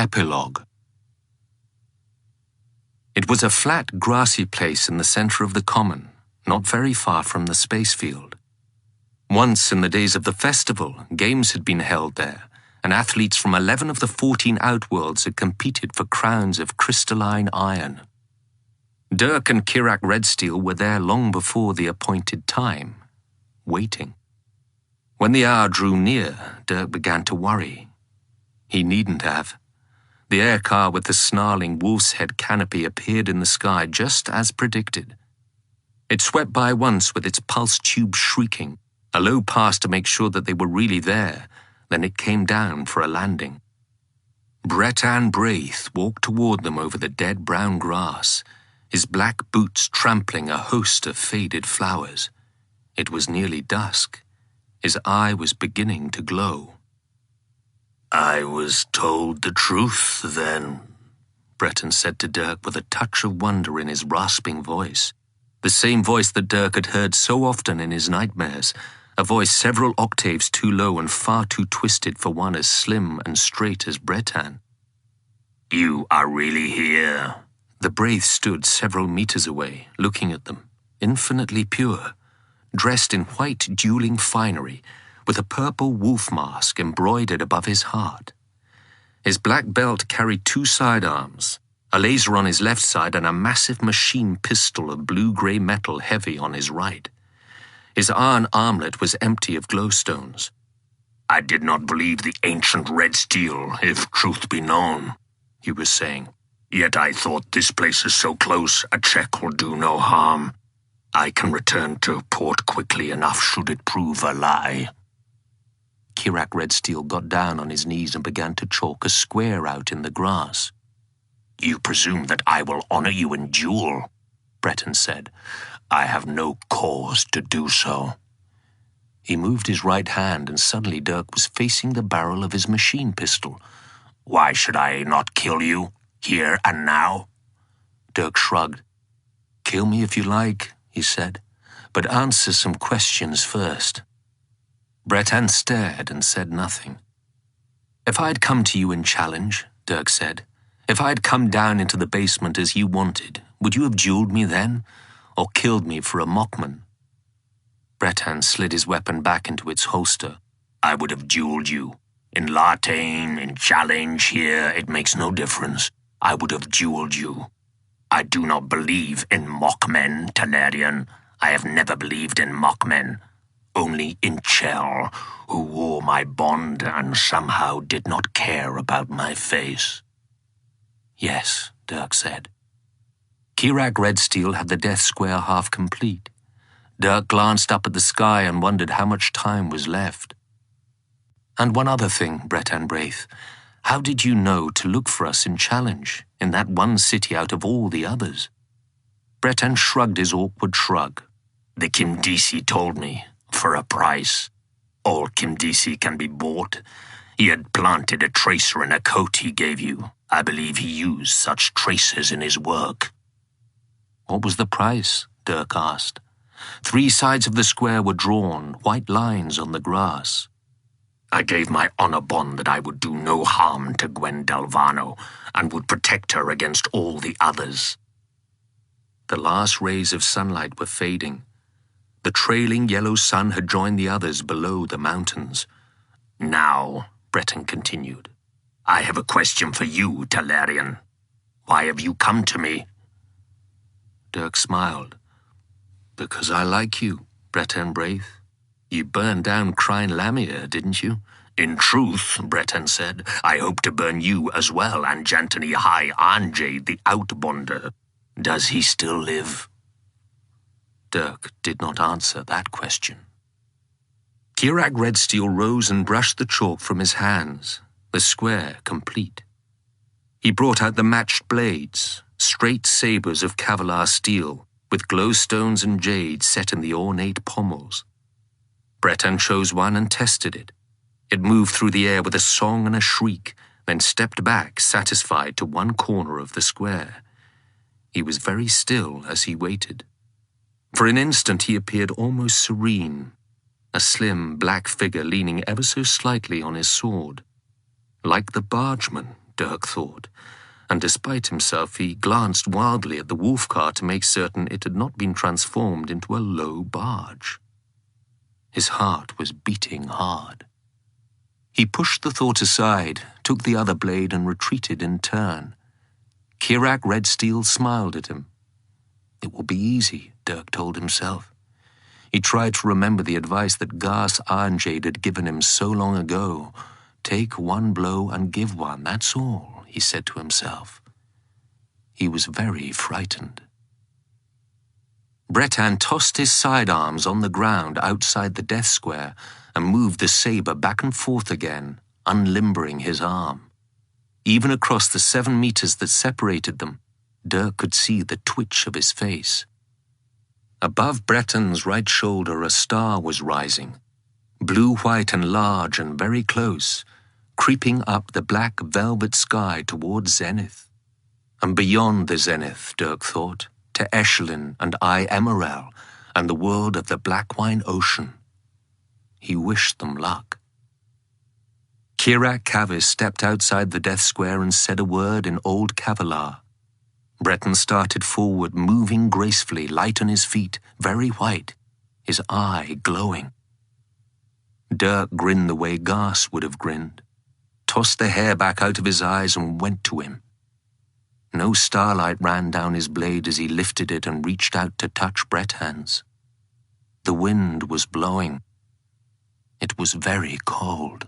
Epilogue. It was a flat, grassy place in the center of the common, not very far from the space field. Once, in the days of the festival, games had been held there, and athletes from 11 of the 14 outworlds had competed for crowns of crystalline iron. Dirk and Kirak Redsteel were there long before the appointed time, waiting. When the hour drew near, Dirk began to worry. He needn't have. The air car with the snarling wolf's head canopy appeared in the sky just as predicted. It swept by once with its pulse tube shrieking, a low pass to make sure that they were really there, then it came down for a landing. Bretan Braith walked toward them over the dead brown grass, his black boots trampling a host of faded flowers. It was nearly dusk. His eye was beginning to glow. "I was told the truth, then," Breton said to Dirk with a touch of wonder in his rasping voice. The same voice that Dirk had heard so often in his nightmares, a voice several octaves too low and far too twisted for one as slim and straight as Bretan. "You are really here?" The Braith stood several meters away, looking at them, infinitely pure, dressed in white dueling finery, with a purple wolf mask embroidered above his heart. His black belt carried 2 sidearms, a laser on his left side and a massive machine pistol of blue-grey metal heavy on his right. His iron armlet was empty of glowstones. "I did not believe the ancient Redsteel, if truth be known," he was saying. "Yet I thought this place is so close, a check will do no harm. I can return to port quickly enough should it prove a lie." Kirak Redsteel got down on his knees and began to chalk a square out in the grass. "You presume that I will honor you in duel," Breton said. "I have no cause to do so." He moved his right hand and suddenly Dirk was facing the barrel of his machine pistol. "Why should I not kill you, here and now?" Dirk shrugged. "Kill me if you like," he said, "but answer some questions first." Breton stared and said nothing. "If I had come to you in challenge," Dirk said, "if I had come down into the basement as you wanted, would you have dueled me then, or killed me for a mockman?" Breton slid his weapon back into its holster. "I would have dueled you. In Lartane, in challenge, here, it makes no difference. I would have dueled you. I do not believe in mockmen, Talarian. I have never believed in mockmen. Only in Chell, who wore my bond and somehow did not care about my face." "Yes," Dirk said. Kirak Redsteel had the death square half complete. Dirk glanced up at the sky and wondered how much time was left. "And one other thing, Bretan Braith. How did you know to look for us in challenge, in that one city out of all the others?" Breton shrugged his awkward shrug. "The Kimdisi told me, for a price. All Kimdisi can be bought. He had planted a tracer in a coat he gave you. I believe he used such tracers in his work." "What was the price?" Dirk asked. 3 sides of the square were drawn, white lines on the grass. "I gave my honor bond that I would do no harm to Gwen Delvano and would protect her against all the others." The last rays of sunlight were fading. The trailing yellow sun had joined the others below the mountains. "Now," Breton continued, "I have a question for you, Talarian. Why have you come to me?" Dirk smiled. "Because I like you, Breton Braith. You burned down Crine Lamia, didn't you?" "In truth," Breton said, "I hope to burn you as well and Jantony High Anjay, the Outbonder. Does he still live?" Dirk did not answer that question. Kirak Redsteel rose and brushed the chalk from his hands, the square complete. He brought out the matched blades, straight sabers of Kevlar steel, with glowstones and jade set in the ornate pommels. Breton chose one and tested it. It moved through the air with a song and a shriek, then stepped back, satisfied, to one corner of the square. He was very still as he waited. For an instant he appeared almost serene, a slim black figure leaning ever so slightly on his sword. Like the bargeman, Dirk thought, and despite himself he glanced wildly at the wolf car to make certain it had not been transformed into a low barge. His heart was beating hard. He pushed the thought aside, took the other blade and retreated in turn. Kirak Redsteel smiled at him. It will be easy, Dirk told himself. He tried to remember the advice that Gas Ironjade had given him so long ago. Take one blow and give one, that's all, he said to himself. He was very frightened. Bretan tossed his sidearms on the ground outside the death square and moved the saber back and forth again, unlimbering his arm. Even across the 7 meters that separated them, Dirk could see the twitch of his face. Above Breton's right shoulder a star was rising, blue-white and large and very close, creeping up the black velvet sky towards zenith. And beyond the zenith, Dirk thought, to Eshelin and Emerald and the world of the Blackwine Ocean. He wished them luck. Kirak Kavis stepped outside the death square and said a word in Old Kavalar. Breton started forward, moving gracefully, light on his feet, very white, his eye glowing. Dirk grinned the way Gas would have grinned, tossed the hair back out of his eyes and went to him. No starlight ran down his blade as he lifted it and reached out to touch Bretan's. The wind was blowing. It was very cold.